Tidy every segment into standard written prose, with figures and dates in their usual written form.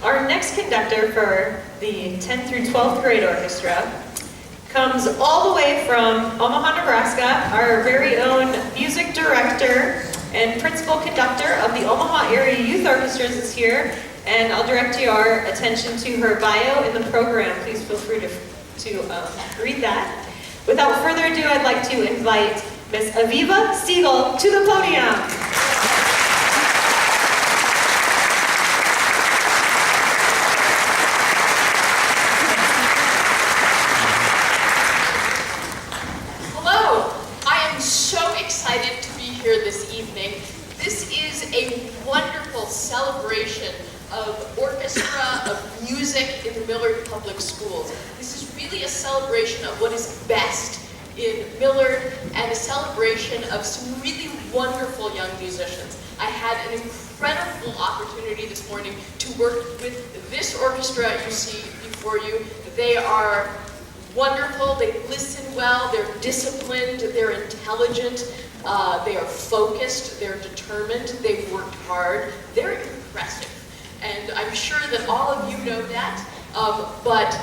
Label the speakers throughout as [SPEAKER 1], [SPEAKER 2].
[SPEAKER 1] Our next conductor for the 10th through 12th grade orchestra comes all the way from Omaha, Nebraska. Our very own music director and principal conductor of the Omaha Area Youth Orchestras is here, and I'll direct your attention to her bio in the program. Please feel free to read that. Without further ado, I'd like to invite Miss Aviva Siegel to the podium.
[SPEAKER 2] This is a wonderful celebration of orchestra, of music in the Millard Public Schools. This is really a celebration of what is best in Millard and a celebration of some really wonderful young musicians. I had an incredible opportunity this morning to work with this orchestra you see before you. They are wonderful, they listen well, they're disciplined, they're intelligent, they are focused, they're determined, they've worked hard, they're impressive. And I'm sure that all of you know that, but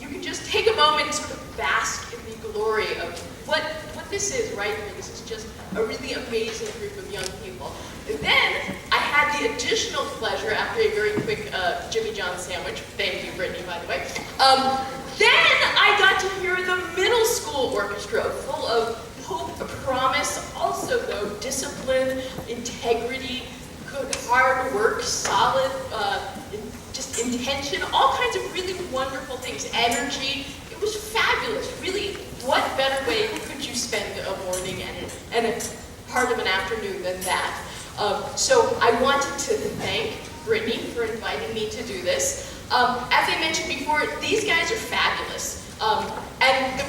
[SPEAKER 2] you can just take a moment and sort of bask in the glory of what this is right here. This is just a really amazing group of young people. And then I had the additional pleasure, after a very quick Jimmy John sandwich, thank you Brittany by the way, then I got to hear the middle school orchestra full of hope, promise, also though discipline, integrity, good hard work, solid, just intention, all kinds of really wonderful things, energy. It was fabulous. Really, what better way could you spend a morning and a part of an afternoon than that? So I wanted to thank Brittany for inviting me to do this. As I mentioned before, these guys are fabulous. And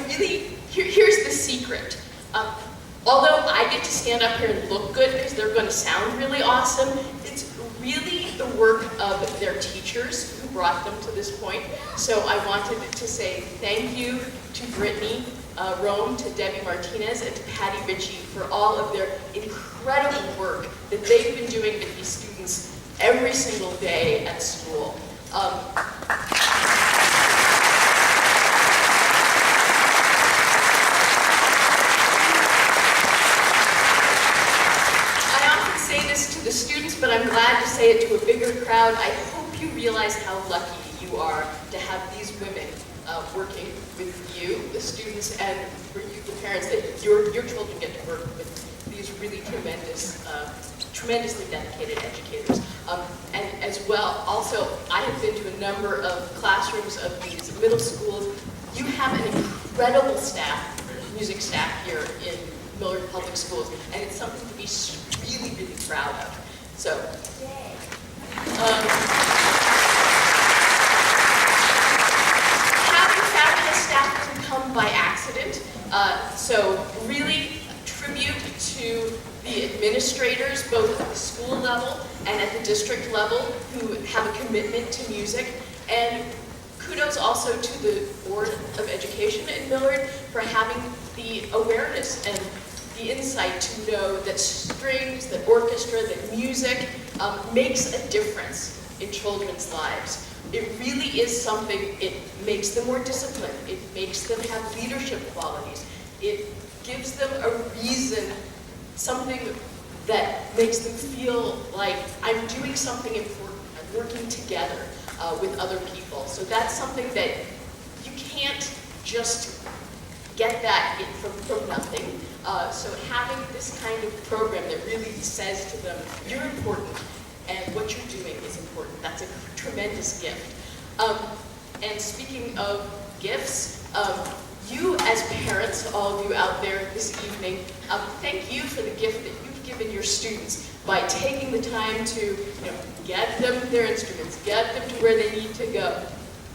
[SPEAKER 2] here's the secret. Although I get to stand up here and look good because they're going to sound really awesome, it's really the work of their teachers who brought them to this point. So I wanted to say thank you to Brittany Rome, to Debbie Martinez, and to Patty Ritchie for all of their incredible work that they've been doing with these students every single day at school. To the students, but I'm glad to say it to a bigger crowd. I hope you realize how lucky you are to have these women working with you, the students, and for you, the parents, that your children get to work with these really tremendously dedicated educators. And as well, also, I have been to a number of classrooms of these middle schools. You have an incredible staff, music staff here in Millard Public Schools, and it's something to be really, really proud of. So, yay. Having fabulous staff doesn't come by accident, so really tribute to the administrators, both at the school level and at the district level, who have a commitment to music, and kudos also to the Board of Education in Millard for having the awareness and the insight to know that strings, that orchestra, that music makes a difference in children's lives. It really is something, it makes them more disciplined, it makes them have leadership qualities, it gives them a reason, something that makes them feel like I'm doing something important, I'm working together with other people. So that's something that you can't just get that from nothing. So having this kind of program that really says to them, you're important, and what you're doing is important, that's a tremendous gift. And speaking of gifts, you as parents, all of you out there this evening, thank you for the gift that you've given your students by taking the time to get them their instruments, get them to where they need to go.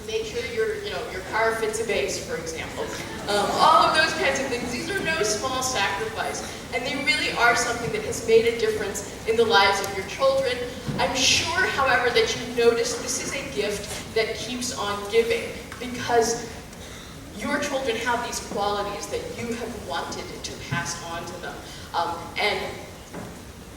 [SPEAKER 2] Make sure your car fits a bass, for example. All of those kinds of things. These are no small sacrifice, and they really are something that has made a difference in the lives of your children. I'm sure, however, that you've noticed this is a gift that keeps on giving, because your children have these qualities that you have wanted to pass on to them. And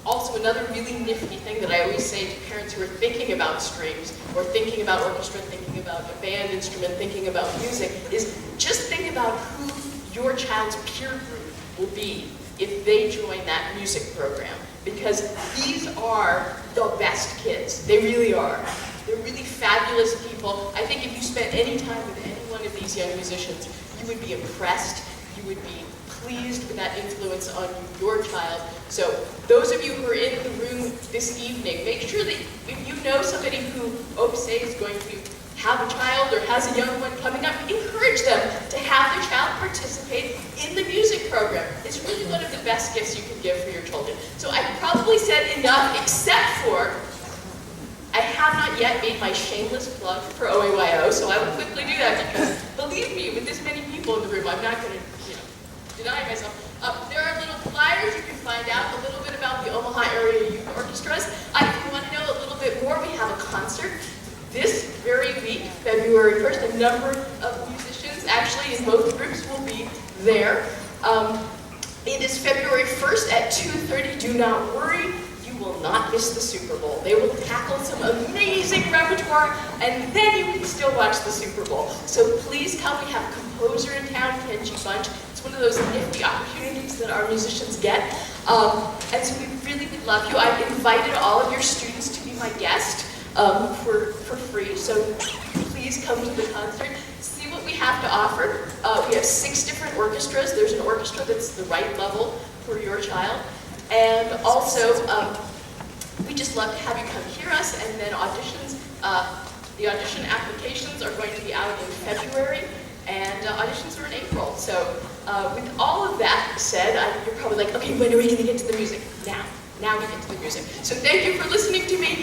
[SPEAKER 2] Also, another really nifty thing that I always say to parents who are thinking about strings, or thinking about orchestra, thinking about a band instrument, thinking about music, is just think about who your child's peer group will be if they join that music program. Because these are the best kids. They really are. They're really fabulous people. I think if you spent any time with any one of these young musicians, you would be impressed, you would be pleased with that influence on your child. So those of you who are in the room this evening, make sure that if you know somebody who say is going to have a child or has a young one coming up, encourage them to have their child participate in the music program. It's really one of the best gifts you can give for your children. So I probably said enough, except for I have not yet made my shameless plug for OAYO, so I will quickly do that because, believe me, with this many people in the room, I'm not going to deny myself. There are little flyers. You can find out a little bit about the Omaha Area Youth Orchestras. If you want to know a little bit more, we have a concert this very week, February 1st. A number of musicians, actually in both groups, will be there. It is February 1st at 2:30. Do not worry. You will not miss the Super Bowl. They will tackle some amazing repertoire, and then you can still watch the Super Bowl. So please come. We have a composer in town, Kenji Bunch. It's one of those nifty opportunities that our musicians get. And so we really would love you. I've invited all of your students to be my guest for free. So please come to the concert. See what we have to offer. We have 6 different orchestras. There's an orchestra that's the right level for your child. And also, we just love to have you come hear us, and then auditions. The audition applications are going to be out in February, and auditions are in April. So with all of that said, you're probably like, okay, when are we going to get to the music? Now we get to the music. So thank you for listening to me.